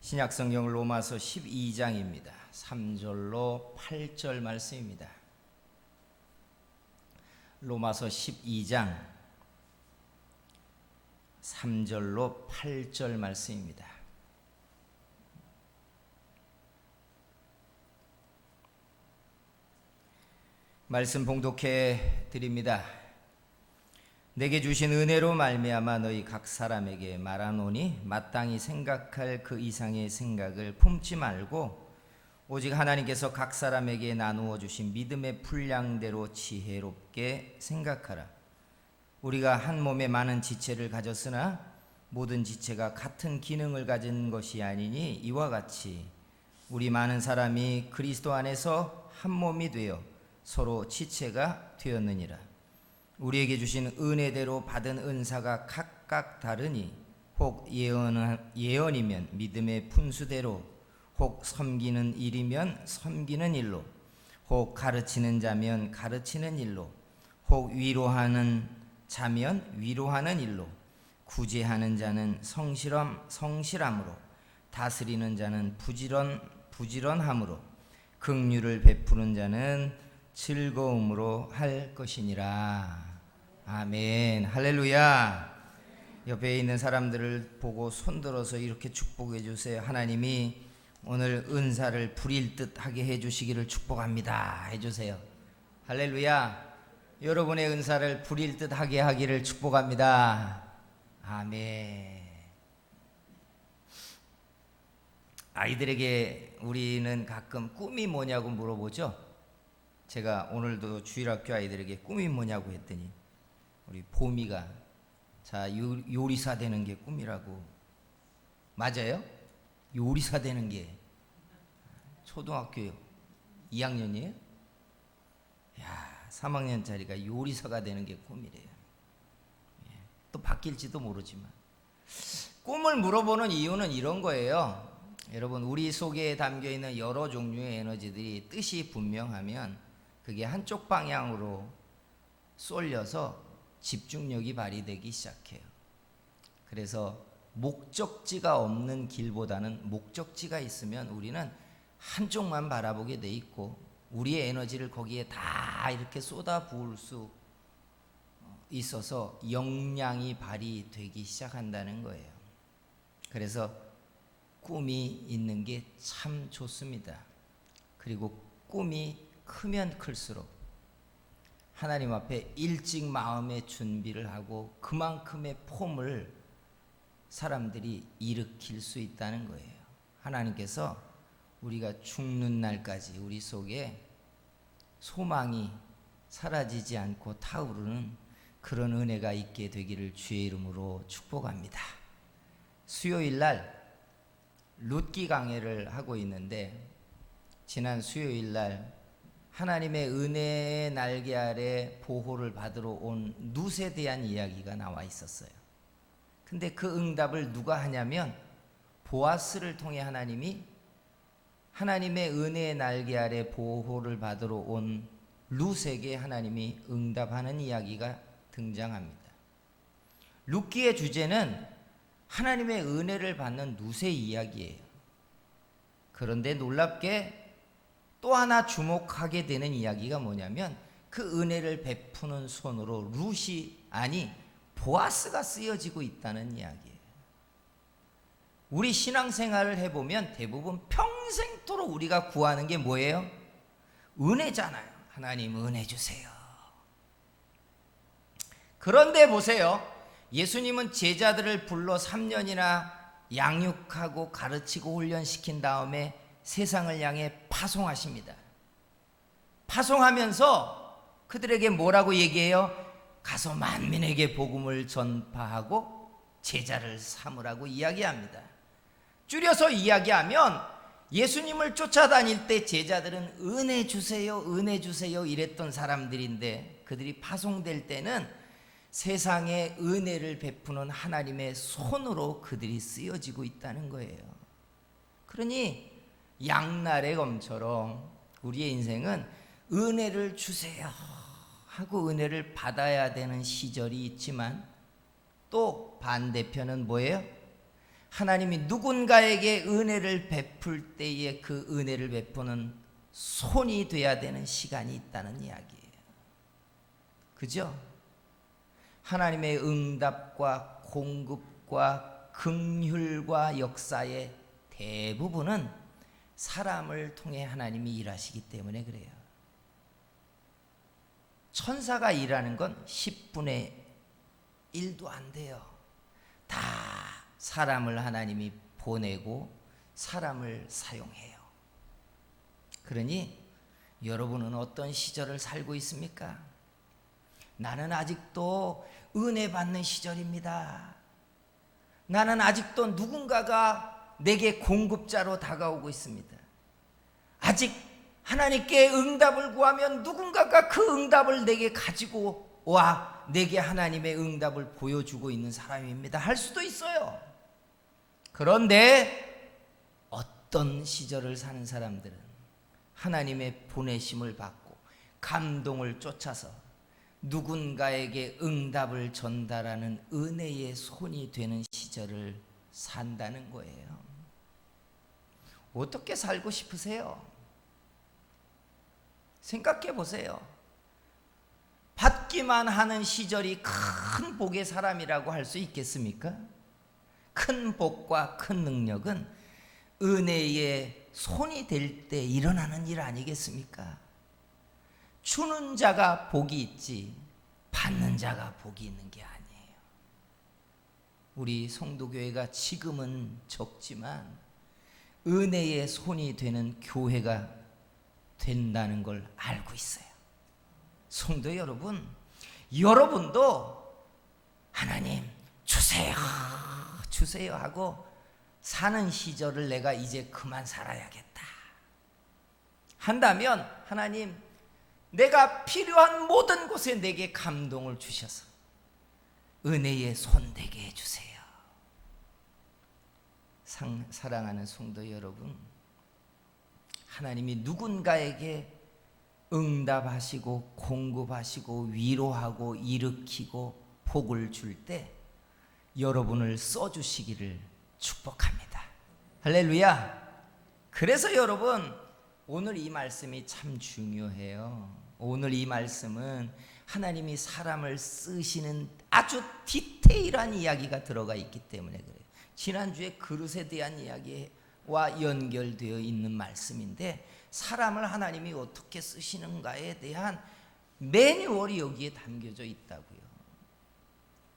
신약성경 로마서 12장입니다. 3절로 8절 말씀입니다. 로마서 12장 3절로 8절 말씀입니다. 말씀 봉독해 드립니다. 내게 주신 은혜로 말미암아 너희 각 사람에게 말하노니 마땅히 생각할 그 이상의 생각을 품지 말고 오직 하나님께서 각 사람에게 나누어 주신 믿음의 분량대로 지혜롭게 생각하라. 우리가 한 몸에 많은 지체를 가졌으나 모든 지체가 같은 기능을 가진 것이 아니니 이와 같이 우리 많은 사람이 그리스도 안에서 한 몸이 되어 서로 지체가 되었느니라. 우리에게 주신 은혜대로 받은 은사가 각각 다르니 혹 예언이면 믿음의 분수대로, 혹 섬기는 일이면 섬기는 일로, 혹 가르치는 자면 가르치는 일로, 혹 위로하는 자면 위로하는 일로, 구제하는 자는 성실함으로, 다스리는 자는 부지런함으로, 긍휼을 베푸는 자는 즐거움으로 할 것이니라. 아멘. 할렐루야. 옆에 있는 사람들을 보고 손들어서 이렇게 축복해 주세요. 하나님이 오늘 은사를 부릴 듯 하게 해 주시기를 축복합니다 해 주세요. 할렐루야. 여러분의 은사를 부릴 듯 하게 하기를 축복합니다. 아멘. 아이들에게 우리는 가끔 꿈이 뭐냐고 물어보죠. 제가 오늘도 주일학교 아이들에게 꿈이 뭐냐고 했더니 우리 보미가 요리사 되는 게 꿈이라고. 맞아요? 요리사 되는 게 초등학교 2학년이에요? 야, 3학년짜리가 요리사가 되는 게 꿈이래요. 또 바뀔지도 모르지만 꿈을 물어보는 이유는 이런 거예요. 여러분, 우리 속에 담겨있는 여러 종류의 에너지들이 뜻이 분명하면 그게 한쪽 방향으로 쏠려서 집중력이 발휘되기 시작해요. 그래서 목적지가 없는 길보다는 목적지가 있으면 우리는 한쪽만 바라보게 돼 있고 우리의 에너지를 거기에 다 이렇게 쏟아 부을 수 있어서 역량이 발휘되기 시작한다는 거예요. 그래서 꿈이 있는 게 참 좋습니다. 그리고 꿈이 크면 클수록 하나님 앞에 일찍 마음의 준비를 하고 그만큼의 폼을 사람들이 일으킬 수 있다는 거예요. 하나님께서 우리가 죽는 날까지 우리 속에 소망이 사라지지 않고 타오르는 그런 은혜가 있게 되기를 주의 이름으로 축복합니다. 수요일 날 룻기 강해를 하고 있는데 지난 수요일 날 하나님의 은혜의 날개 아래 보호를 받으러 온 룻에 대한 이야기가 나와 있었어요. 근데 그 응답을 누가 하냐면 보아스를 통해 하나님이 하나님의 은혜의 날개 아래 보호를 받으러 온 룻에게 하나님이 응답하는 이야기가 등장합니다. 룻기의 주제는 하나님의 은혜를 받는 룻의 이야기예요. 그런데 놀랍게 또 하나 주목하게 되는 이야기가 뭐냐면 그 은혜를 베푸는 손으로 룻이 아니 보아스가 쓰여지고 있다는 이야기예요. 우리 신앙생활을 해보면 대부분 평생토록 우리가 구하는 게 뭐예요? 은혜잖아요. 하나님 은혜 주세요. 그런데 보세요. 예수님은 제자들을 불러 3년이나 양육하고 가르치고 훈련시킨 다음에 세상을 향해 파송하십니다. 파송하면서 그들에게 뭐라고 얘기해요? 가서 만민에게 복음을 전파하고 제자를 삼으라고 이야기합니다. 줄여서 이야기하면 예수님을 쫓아다닐 때 제자들은 은혜 주세요, 은혜 주세요 이랬던 사람들인데 그들이 파송될 때는 세상에 은혜를 베푸는 하나님의 손으로 그들이 쓰여지고 있다는 거예요. 그러니 양날의 검처럼 우리의 인생은 은혜를 주세요 하고 은혜를 받아야 되는 시절이 있지만 또 반대편은 뭐예요? 하나님이 누군가에게 은혜를 베풀 때에 그 은혜를 베푸는 손이 돼야 되는 시간이 있다는 이야기예요. 그죠? 하나님의 응답과 공급과 긍휼과 역사의 대부분은 사람을 통해 하나님이 일하시기 때문에 그래요. 천사가 일하는 건 10분의 1도 안 돼요. 다 사람을 하나님이 보내고 사람을 사용해요. 그러니 여러분은 어떤 시절을 살고 있습니까? 나는 아직도 은혜 받는 시절입니다. 나는 아직도 누군가가 내게 공급자로 다가오고 있습니다. 아직 하나님께 응답을 구하면 누군가가 그 응답을 내게 가지고 와 내게 하나님의 응답을 보여주고 있는 사람입니다. 할 수도 있어요. 그런데 어떤 시절을 사는 사람들은 하나님의 보내심을 받고 감동을 쫓아서 누군가에게 응답을 전달하는 은혜의 손이 되는 시절을 산다는 거예요. 어떻게 살고 싶으세요? 생각해 보세요. 받기만 하는 시절이 큰 복의 사람이라고 할 수 있겠습니까? 큰 복과 큰 능력은 은혜의 손이 될 때 일어나는 일 아니겠습니까? 주는 자가 복이 있지 받는 자가 복이 있는 게 아니에요. 우리 성도교회가 지금은 적지만 은혜의 손이 되는 교회가 된다는 걸 알고 있어요. 성도 여러분, 여러분도 하나님 주세요 주세요 하고 사는 시절을 내가 이제 그만 살아야겠다 한다면 하나님 내가 필요한 모든 곳에 내게 감동을 주셔서 은혜의 손 되게 해주세요. 사랑하는 성도 여러분, 하나님이 누군가에게 응답하시고 공급하시고 위로하고 일으키고 복을 줄 때 여러분을 써주시기를 축복합니다. 할렐루야. 그래서 여러분 오늘 이 말씀이 참 중요해요. 오늘 이 말씀은 하나님이 사람을 쓰시는 아주 디테일한 이야기가 들어가 있기 때문에 그래요. 지난주에 그릇에 대한 이야기와 연결되어 있는 말씀인데 사람을 하나님이 어떻게 쓰시는가에 대한 매뉴얼이 여기에 담겨져 있다고요.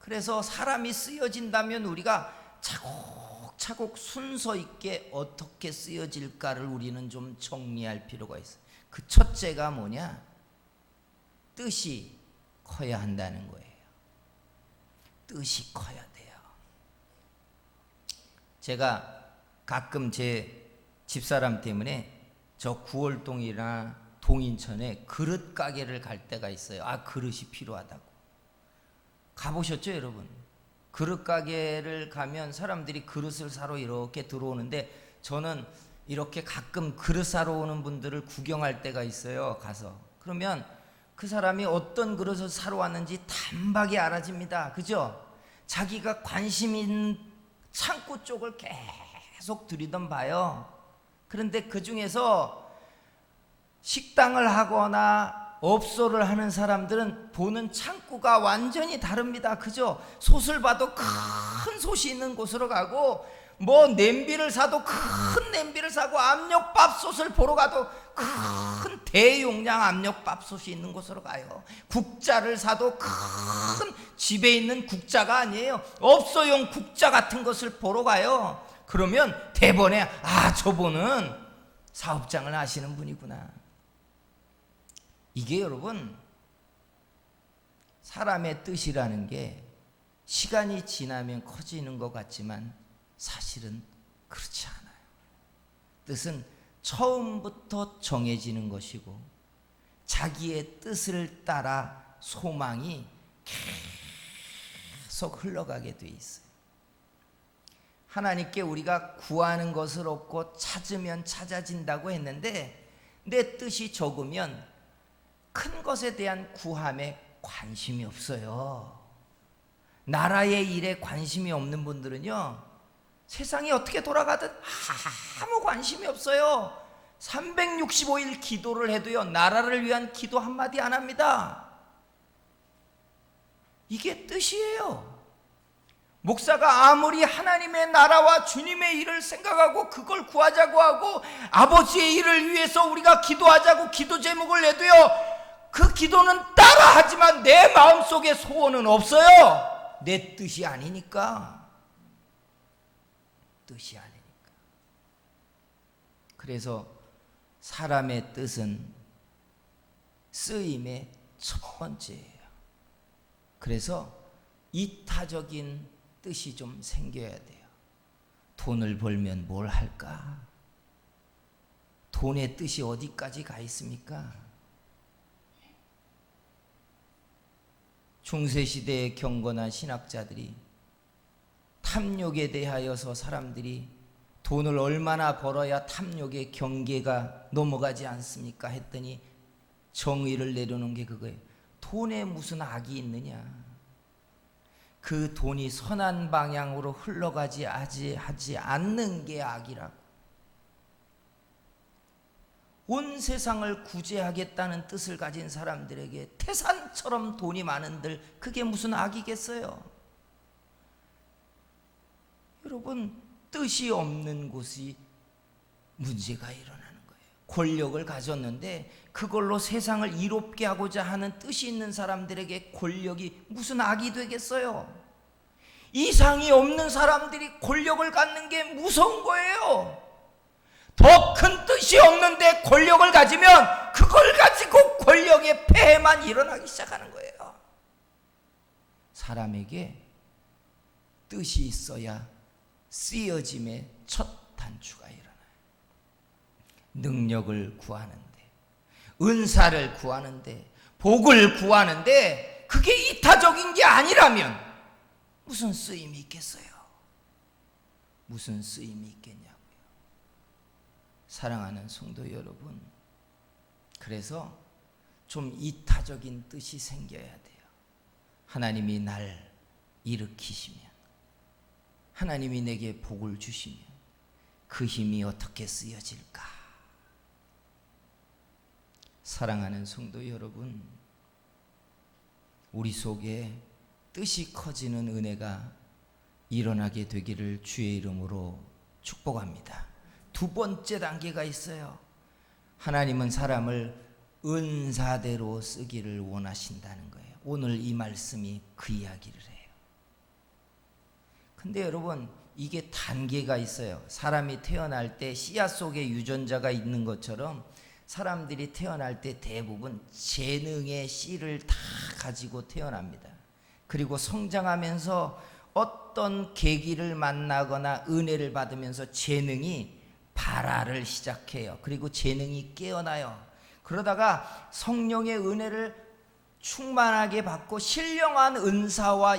그래서 사람이 쓰여진다면 우리가 차곡차곡 순서 있게 어떻게 쓰여질까를 우리는 좀 정리할 필요가 있어요. 그 첫째가 뭐냐? 뜻이 커야 한다는 거예요. 뜻이 커야 돼요. 제가 가끔 제 집사람 때문에 저 구월동이나 동인천에 그릇 가게를 갈 때가 있어요. 아, 그릇이 필요하다고. 가보셨죠, 여러분? 그릇 가게를 가면 사람들이 그릇을 사러 이렇게 들어오는데 저는 이렇게 가끔 그릇 사러 오는 분들을 구경할 때가 있어요. 가서. 그러면 그 사람이 어떤 그릇을 사러 왔는지 단박에 알아집니다. 그죠? 자기가 관심 있는 창고 쪽을 계속 들이던 봐요. 그런데 그 중에서 식당을 하거나 업소를 하는 사람들은 보는 창구가 완전히 다릅니다. 그죠? 솥을 봐도 큰 솥이 있는 곳으로 가고 뭐 냄비를 사도 큰 냄비를 사고 압력밥솥을 보러 가도 큰 대용량 압력밥솥이 있는 곳으로 가요. 국자를 사도 큰 집에 있는 국자가 아니에요. 업소용 국자 같은 것을 보러 가요. 그러면 대번에 아, 저분은 사업장을 아시는 분이구나. 이게 여러분 사람의 뜻이라는 게 시간이 지나면 커지는 것 같지만 사실은 그렇지 않아요. 뜻은 처음부터 정해지는 것이고 자기의 뜻을 따라 소망이 계속 흘러가게 돼 있어요. 하나님께 우리가 구하는 것을 얻고 찾으면 찾아진다고 했는데 내 뜻이 적으면 큰 것에 대한 구함에 관심이 없어요. 나라의 일에 관심이 없는 분들은요, 세상이 어떻게 돌아가든 아무 관심이 없어요. 365일 기도를 해도요, 나라를 위한 기도 한마디 안 합니다. 이게 뜻이에요. 목사가 아무리 하나님의 나라와 주님의 일을 생각하고 그걸 구하자고 하고 아버지의 일을 위해서 우리가 기도하자고 기도 제목을 내도요, 그 기도는 따라하지만 내 마음속에 소원은 없어요. 내 뜻이 아니니까. 뜻이 아니니까. 그래서 사람의 뜻은 쓰임의 첫 번째예요. 그래서 이타적인 뜻이 좀 생겨야 돼요. 돈을 벌면 뭘 할까? 돈의 뜻이 어디까지 가 있습니까? 중세시대의 경건한 신학자들이 탐욕에 대하여서 사람들이 돈을 얼마나 벌어야 탐욕의 경계가 넘어가지 않습니까? 했더니 정의를 내려놓은 게 그거예요. 돈에 무슨 악이 있느냐? 그 돈이 선한 방향으로 흘러가지 하지 않는 게 악이라고. 온 세상을 구제하겠다는 뜻을 가진 사람들에게 태산처럼 돈이 많은들 그게 무슨 악이겠어요? 여러분, 뜻이 없는 곳이 문제가 일어나는 거예요. 권력을 가졌는데 그걸로 세상을 이롭게 하고자 하는 뜻이 있는 사람들에게 권력이 무슨 악이 되겠어요? 이상이 없는 사람들이 권력을 갖는 게 무서운 거예요. 더 큰 뜻이 없는데 권력을 가지면 그걸 가지고 권력의 폐해만 일어나기 시작하는 거예요. 사람에게 뜻이 있어야 쓰여짐의 첫 단추가 일어나요. 능력을 구하는데, 은사를 구하는데, 복을 구하는데 그게 이타적인 게 아니라면 무슨 쓰임이 있겠어요? 무슨 쓰임이 있겠냐고요. 사랑하는 성도 여러분, 그래서 좀 이타적인 뜻이 생겨야 돼요. 하나님이 날 일으키시면, 하나님이 내게 복을 주시면 그 힘이 어떻게 쓰여질까? 사랑하는 성도 여러분, 우리 속에 뜻이 커지는 은혜가 일어나게 되기를 주의 이름으로 축복합니다. 두 번째 단계가 있어요. 하나님은 사람을 은사대로 쓰기를 원하신다는 거예요. 오늘 이 말씀이 그 이야기를 해요. 근데 여러분, 이게 단계가 있어요. 사람이 태어날 때 씨앗 속에 유전자가 있는 것처럼 사람들이 태어날 때 대부분 재능의 씨를 다 가지고 태어납니다. 그리고 성장하면서 어떤 계기를 만나거나 은혜를 받으면서 재능이 발화를 시작해요. 그리고 재능이 깨어나요. 그러다가 성령의 은혜를 충만하게 받고 신령한 은사와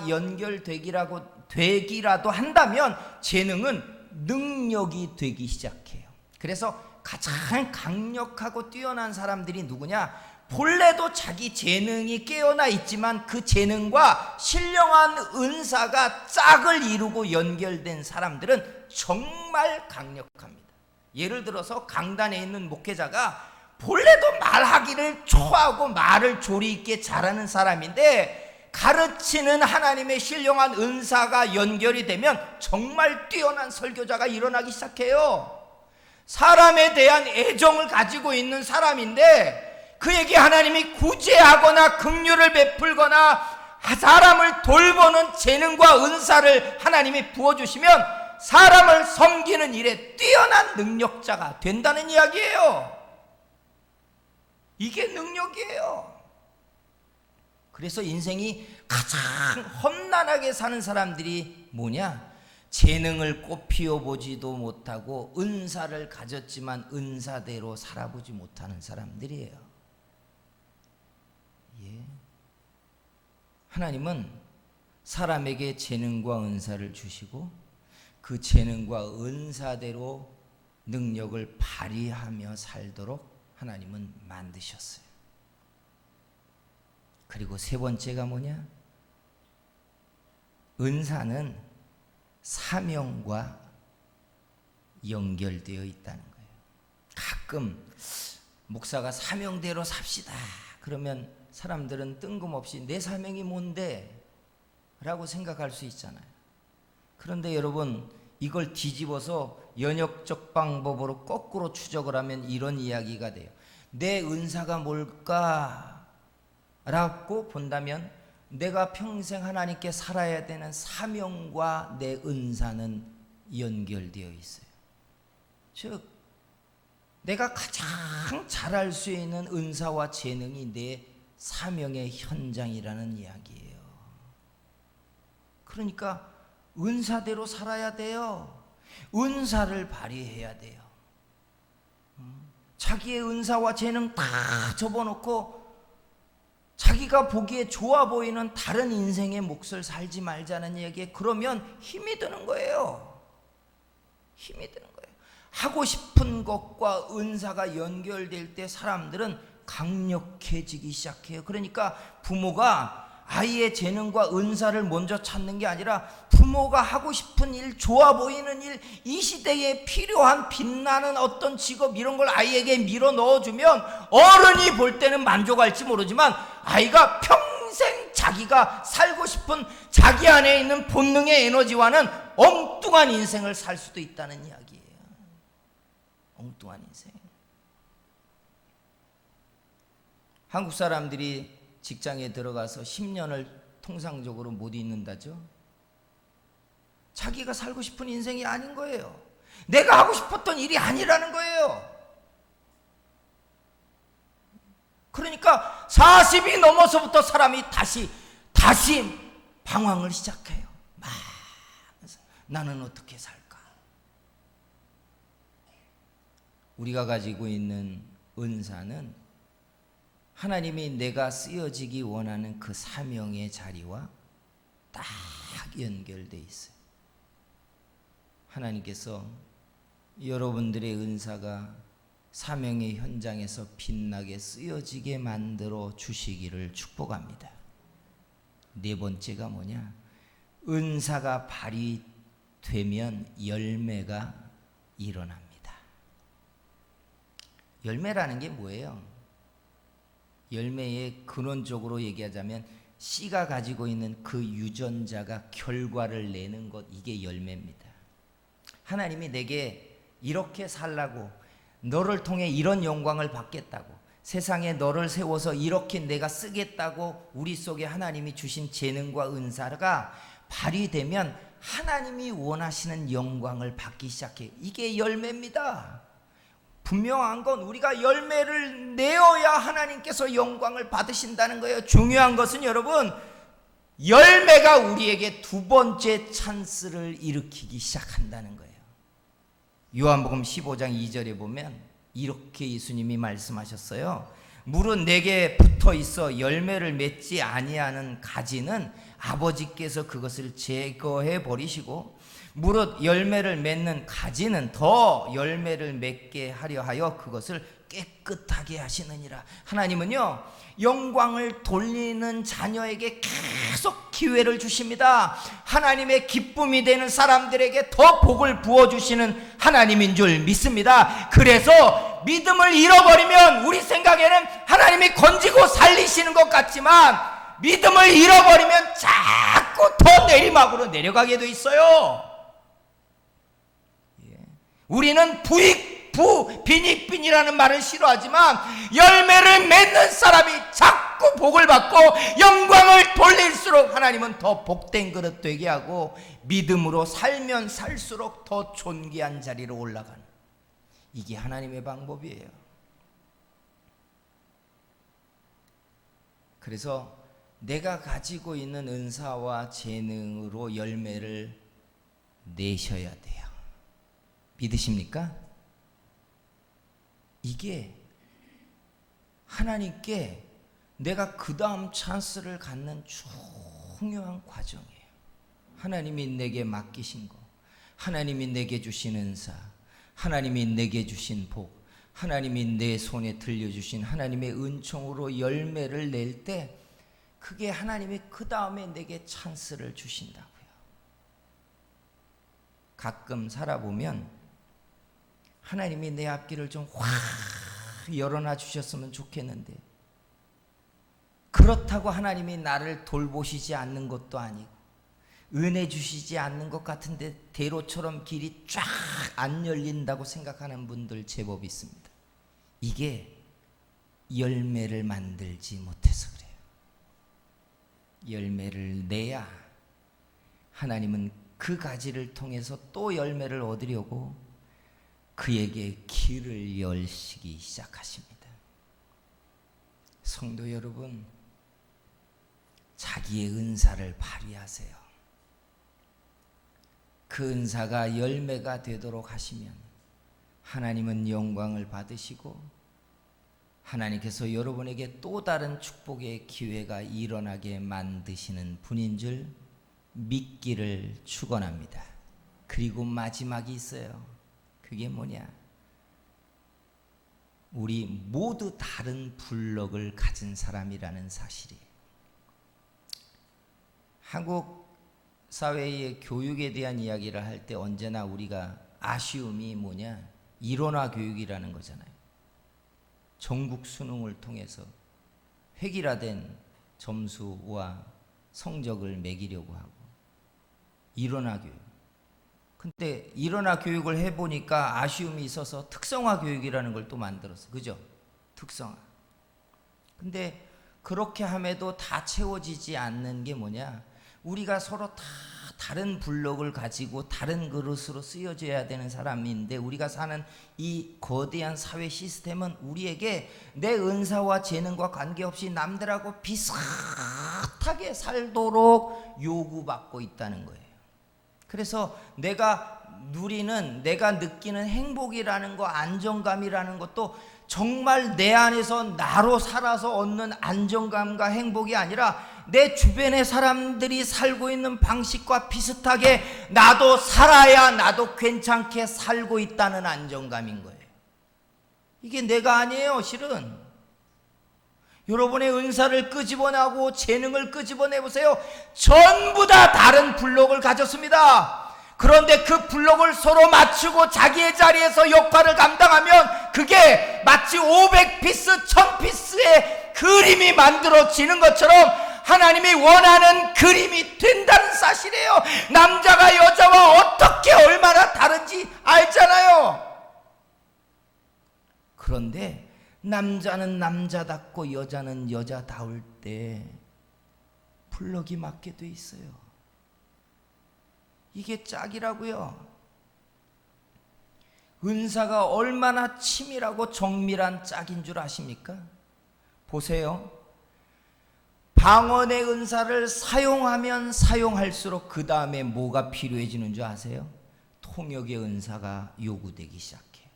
되기라도 한다면 재능은 능력이 되기 시작해요. 그래서 가장 강력하고 뛰어난 사람들이 누구냐? 본래도 자기 재능이 깨어나 있지만 그 재능과 신령한 은사가 짝을 이루고 연결된 사람들은 정말 강력합니다. 예를 들어서 강단에 있는 목회자가 본래도 말하기를 좋아하고 말을 조리 있게 잘하는 사람인데 가르치는 하나님의 신령한 은사가 연결이 되면 정말 뛰어난 설교자가 일어나기 시작해요. 사람에 대한 애정을 가지고 있는 사람인데 그에게 하나님이 구제하거나 긍휼을 베풀거나 사람을 돌보는 재능과 은사를 하나님이 부어주시면 사람을 섬기는 일에 뛰어난 능력자가 된다는 이야기예요. 이게 능력이에요. 그래서 인생이 가장 험난하게 사는 사람들이 뭐냐? 재능을 꽃피워보지도 못하고 은사를 가졌지만 은사대로 살아보지 못하는 사람들이에요. 예. 하나님은 사람에게 재능과 은사를 주시고 그 재능과 은사대로 능력을 발휘하며 살도록 하나님은 만드셨어요. 그리고 세 번째가 뭐냐? 은사는 사명과 연결되어 있다는 거예요. 가끔 목사가 사명대로 삽시다 그러면 사람들은 뜬금없이 내 사명이 뭔데? 라고 생각할 수 있잖아요. 그런데 여러분, 이걸 뒤집어서 연역적 방법으로 거꾸로 추적을 하면 이런 이야기가 돼요. 내 은사가 뭘까? 라고 본다면 내가 평생 하나님께 살아야 되는 사명과 내 은사는 연결되어 있어요. 즉 내가 가장 잘할 수 있는 은사와 재능이 내 사명의 현장이라는 이야기예요. 그러니까 은사대로 살아야 돼요. 은사를 발휘해야 돼요. 자기의 은사와 재능 다 접어놓고 자기가 보기에 좋아 보이는 다른 인생의 몫을 살지 말자는 얘기에 그러면 힘이 드는 거예요. 힘이 드는 거예요. 하고 싶은 것과 은사가 연결될 때 사람들은 강력해지기 시작해요. 그러니까 부모가 아이의 재능과 은사를 먼저 찾는 게 아니라 부모가 하고 싶은 일, 좋아 보이는 일, 이 시대에 필요한 빛나는 어떤 직업 이런 걸 아이에게 밀어 넣어주면 어른이 볼 때는 만족할지 모르지만 아이가 평생 자기가 살고 싶은 자기 안에 있는 본능의 에너지와는 엉뚱한 인생을 살 수도 있다는 이야기예요. 엉뚱한 인생. 한국 사람들이 직장에 들어가서 10년을 통상적으로 못 있는다죠. 자기가 살고 싶은 인생이 아닌 거예요. 내가 하고 싶었던 일이 아니라는 거예요. 그러니까 40이 넘어서부터 사람이 다시 방황을 시작해요. 막 나는 어떻게 살까? 우리가 가지고 있는 은사는 하나님이 내가 쓰여지기 원하는 그 사명의 자리와 딱 연결되어 있어요. 하나님께서 여러분들의 은사가 사명의 현장에서 빛나게 쓰여지게 만들어 주시기를 축복합니다. 네 번째가 뭐냐? 은사가 발휘되면 열매가 일어납니다. 열매라는 게 뭐예요? 열매의 근원적으로 얘기하자면 씨가 가지고 있는 그 유전자가 결과를 내는 것, 이게 열매입니다. 하나님이 내게 이렇게 살라고, 너를 통해 이런 영광을 받겠다고, 세상에 너를 세워서 이렇게 내가 쓰겠다고 우리 속에 하나님이 주신 재능과 은사가 발휘되면 하나님이 원하시는 영광을 받기 시작해요. 이게 열매입니다. 분명한 건 우리가 열매를 내어야 하나님께서 영광을 받으신다는 거예요. 중요한 것은 여러분, 열매가 우리에게 두 번째 찬스를 일으키기 시작한다는 거예요. 요한복음 15장 2절에 보면 이렇게 예수님이 말씀하셨어요. 무릇 내게 붙어 있어 열매를 맺지 아니하는 가지는 아버지께서 그것을 제거해 버리시고, 무릇 열매를 맺는 가지는 더 열매를 맺게 하려 하여 그것을 깨끗하게 하시느니라. 하나님은요, 영광을 돌리는 자녀에게 계속 기회를 주십니다. 하나님의 기쁨이 되는 사람들에게 더 복을 부어주시는 하나님인 줄 믿습니다. 그래서 믿음을 잃어버리면 우리 생각에는 하나님이 건지고 살리시는 것 같지만 믿음을 잃어버리면 자꾸 더 내리막으로 내려가게 돼 있어요. 우리는 비닉빈이라는 말을 싫어하지만 열매를 맺는 사람이 자꾸 복을 받고 영광을 돌릴수록 하나님은 더 복된 그릇 되게 하고 믿음으로 살면 살수록 더 존귀한 자리로 올라가는, 이게 하나님의 방법이에요. 그래서 내가 가지고 있는 은사와 재능으로 열매를 내셔야 돼요. 믿으십니까? 이게 하나님께 내가 그 다음 찬스를 갖는 중요한 과정이에요. 하나님이 내게 맡기신 거, 하나님이 내게 주신 은사, 하나님이 내게 주신 복, 하나님이 내 손에 들려주신 하나님의 은총으로 열매를 낼 때 그게 하나님이 그 다음에 내게 찬스를 주신다고요. 가끔 살아보면 하나님이 내 앞길을 좀 확 열어놔 주셨으면 좋겠는데, 그렇다고 하나님이 나를 돌보시지 않는 것도 아니고 은혜 주시지 않는 것 같은데 대로처럼 길이 쫙 안 열린다고 생각하는 분들 제법 있습니다. 이게 열매를 만들지 못해서 그래요. 열매를 내야 하나님은 그 가지를 통해서 또 열매를 얻으려고 그에게 길을 열시기 시작하십니다. 성도 여러분, 자기의 은사를 발휘하세요. 그 은사가 열매가 되도록 하시면 하나님은 영광을 받으시고 하나님께서 여러분에게 또 다른 축복의 기회가 일어나게 만드시는 분인 줄 믿기를 축원합니다. 그리고 마지막이 있어요. 그게 뭐냐? 우리 모두 다른 블럭을 가진 사람이라는 사실이에요. 한국 사회의 교육에 대한 이야기를 할 때 언제나 우리가 아쉬움이 뭐냐? 일원화 교육이라는 거잖아요. 전국 수능을 통해서 획일화된 점수와 성적을 매기려고 하고 일원화 교육. 근데 일원화 교육을 해보니까 아쉬움이 있어서 특성화 교육이라는 걸 또 만들었어. 그죠? 특성화. 근데 그렇게 함에도 다 채워지지 않는 게 뭐냐? 우리가 서로 다 다른 블록을 가지고 다른 그릇으로 쓰여져야 되는 사람인데, 우리가 사는 이 거대한 사회 시스템은 우리에게 내 은사와 재능과 관계없이 남들하고 비슷하게 살도록 요구받고 있다는 거예요. 그래서 내가 누리는, 내가 느끼는 행복이라는 거, 안정감이라는 것도 정말 내 안에서 나로 살아서 얻는 안정감과 행복이 아니라 내 주변의 사람들이 살고 있는 방식과 비슷하게 나도 살아야 나도 괜찮게 살고 있다는 안정감인 거예요. 이게 내가 아니에요, 실은. 여러분의 은사를 끄집어내고 재능을 끄집어내보세요. 전부 다 다른 블록을 가졌습니다. 그런데 그 블록을 서로 맞추고 자기의 자리에서 역할을 감당하면 그게 마치 500피스, 1000피스의 그림이 만들어지는 것처럼 하나님이 원하는 그림이 된다는 사실이에요. 남자가 여자와 어떻게 얼마나 다른지 알잖아요. 그런데 남자는 남자답고 여자는 여자다울 때 블록이 맞게 돼 있어요. 이게 짝이라고요. 은사가 얼마나 치밀하고 정밀한 짝인 줄 아십니까? 보세요. 방언의 은사를 사용하면 사용할수록 그 다음에 뭐가 필요해지는 줄 아세요? 통역의 은사가 요구되기 시작해요.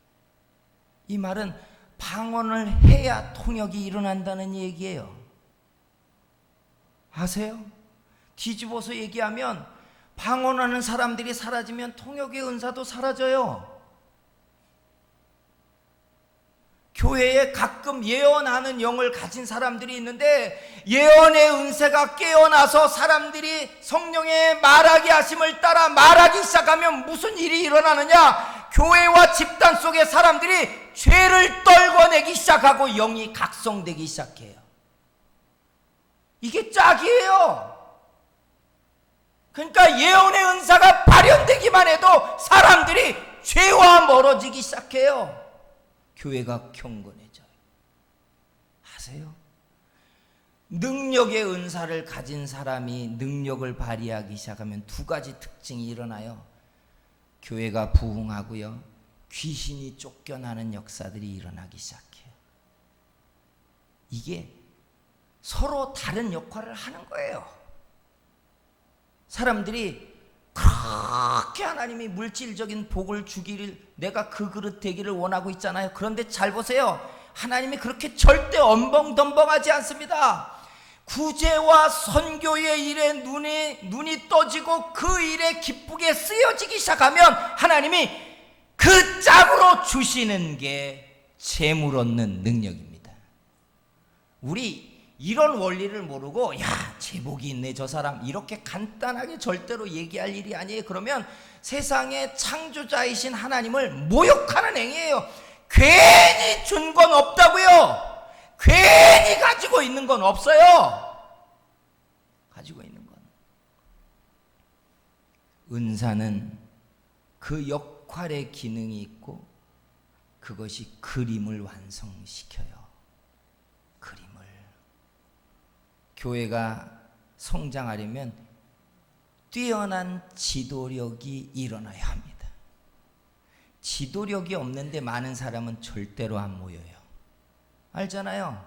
이 말은 방언을 해야 통역이 일어난다는 얘기예요. 아세요? 뒤집어서 얘기하면 방언하는 사람들이 사라지면 통역의 은사도 사라져요. 교회에 가끔 예언하는 영을 가진 사람들이 있는데 예언의 은사가 깨어나서 사람들이 성령의 말하게 하심을 따라 말하기 시작하면 무슨 일이 일어나느냐? 교회와 집단 속의 사람들이 죄를 떨궈내기 시작하고 영이 각성되기 시작해요. 이게 짝이에요. 그러니까 예언의 은사가 발현되기만 해도 사람들이 죄와 멀어지기 시작해요. 교회가 경건해져요. 아세요? 능력의 은사를 가진 사람이 능력을 발휘하기 시작하면 두 가지 특징이 일어나요. 교회가 부흥하고요, 귀신이 쫓겨나는 역사들이 일어나기 시작해요. 이게 서로 다른 역할을 하는 거예요. 사람들이 그렇게 하나님이 물질적인 복을 주기를, 내가 그 그릇 되기를 원하고 있잖아요. 그런데 잘 보세요. 하나님이 그렇게 절대 엄벙덤벙하지 않습니다. 구제와 선교의 일에 눈이 떠지고 그 일에 기쁘게 쓰여지기 시작하면 하나님이 그 짝으로 주시는 게 재물 얻는 능력입니다. 우리 이런 원리를 모르고 야 제복이 있네 저 사람 이렇게 간단하게 절대로 얘기할 일이 아니에요. 그러면 세상의 창조자이신 하나님을 모욕하는 행위예요. 괜히 준 건 없다고요. 괜히 가지고 있는 건 없어요. 가지고 있는 건. 은사는 그 역할의 기능이 있고 그것이 그림을 완성시켜요. 그림을. 교회가 성장하려면 뛰어난 지도력이 일어나야 합니다. 지도력이 없는데 많은 사람은 절대로 안 모여요. 알잖아요.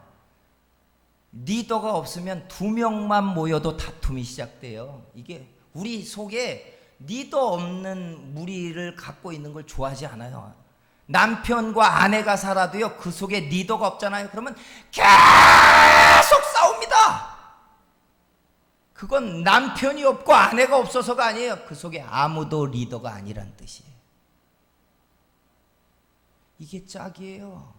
리더가 없으면 2명만 모여도 다툼이 시작돼요. 이게 우리 속에 리더 없는 무리를 갖고 있는 걸 좋아하지 않아요. 남편과 아내가 살아도요, 그 속에 리더가 없잖아요. 그러면 계속 싸웁니다. 그건 남편이 없고 아내가 없어서가 아니에요. 그 속에 아무도 리더가 아니란 뜻이에요. 이게 짝이에요.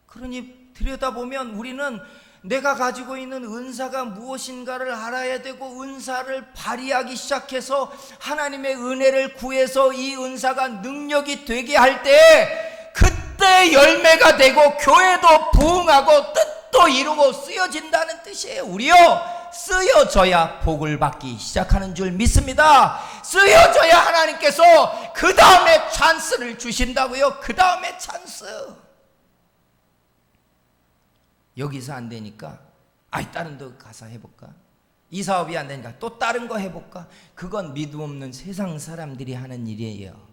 그러니 들여다보면 우리는 내가 가지고 있는 은사가 무엇인가를 알아야 되고 은사를 발휘하기 시작해서 하나님의 은혜를 구해서 이 은사가 능력이 되게 할 때 그때 열매가 되고 교회도 부흥하고 뜻도 이루고 쓰여진다는 뜻이에요. 우리요 쓰여져야 복을 받기 시작하는 줄 믿습니다. 쓰여져야 하나님께서 그 다음에 찬스를 주신다고요. 그 다음에 찬스. 여기서 안 되니까 다른 데 가서 해볼까? 이 사업이 안 되니까 또 다른 거 해볼까? 그건 믿음 없는 세상 사람들이 하는 일이에요.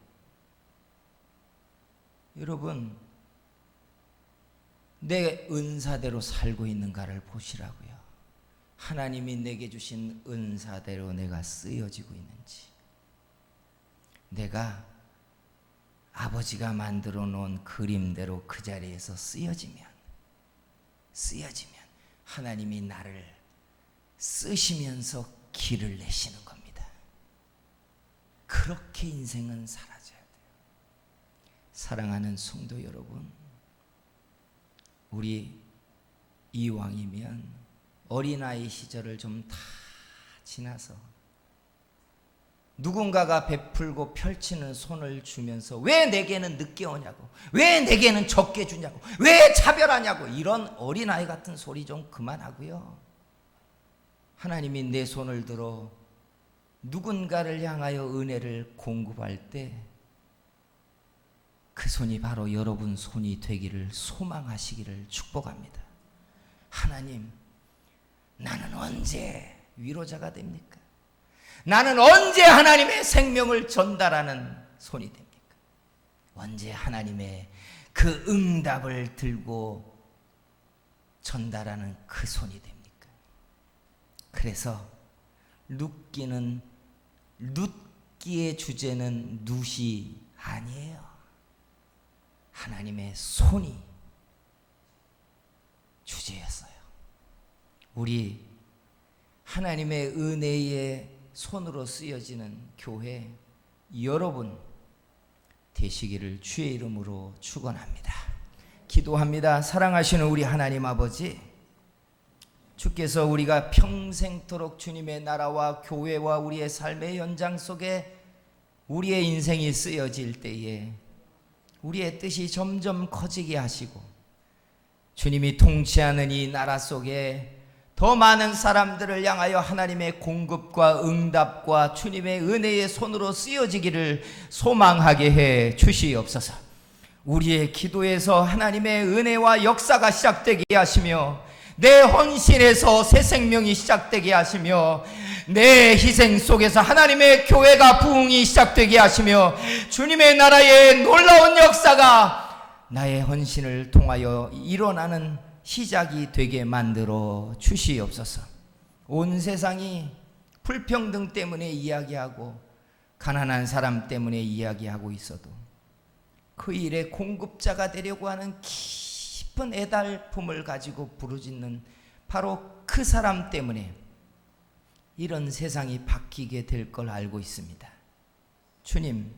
여러분, 내 은사대로 살고 있는가를 보시라고요. 하나님이 내게 주신 은사대로 내가 쓰여지고 있는지, 내가 아버지가 만들어 놓은 그림대로 그 자리에서 쓰여지면 하나님이 나를 쓰시면서 길을 내시는 겁니다. 그렇게 인생은 살아져야 돼요. 사랑하는 성도 여러분, 우리 이왕이면 어린아이 시절을 좀 다 지나서 누군가가 베풀고 펼치는 손을 주면서 왜 내게는 늦게 오냐고, 왜 내게는 적게 주냐고, 왜 차별하냐고, 이런 어린아이 같은 소리 좀 그만하고요. 하나님이 내 손을 들어 누군가를 향하여 은혜를 공급할 때 그 손이 바로 여러분 손이 되기를 소망하시기를 축복합니다. 하나님, 나는 언제 위로자가 됩니까? 나는 언제 하나님의 생명을 전달하는 손이 됩니까? 언제 하나님의 그 응답을 들고 전달하는 그 손이 됩니까? 그래서 룻기의 주제는 룻이 아니에요. 하나님의 손이 주제였어요. 우리 하나님의 은혜의 손으로 쓰여지는 교회 여러분 되시기를 주의 이름으로 축원합니다. 기도합니다. 사랑하시는 우리 하나님 아버지, 주께서 우리가 평생토록 주님의 나라와 교회와 우리의 삶의 연장 속에 우리의 인생이 쓰여질 때에 우리의 뜻이 점점 커지게 하시고 주님이 통치하는 이 나라 속에 더 많은 사람들을 향하여 하나님의 공급과 응답과 주님의 은혜의 손으로 쓰여지기를 소망하게 해 주시옵소서. 우리의 기도에서 하나님의 은혜와 역사가 시작되게 하시며 내 헌신에서 새 생명이 시작되게 하시며 내 희생 속에서 하나님의 교회가 부흥이 시작되게 하시며 주님의 나라의 놀라운 역사가 나의 헌신을 통하여 일어나는 시작이 되게 만들어 주시옵소서. 온 세상이 불평등 때문에 이야기하고 가난한 사람 때문에 이야기하고 있어도 그 일의 공급자가 되려고 하는 깊은 애달픔을 가지고 부르짖는 바로 그 사람 때문에 이런 세상이 바뀌게 될 걸 알고 있습니다. 주님,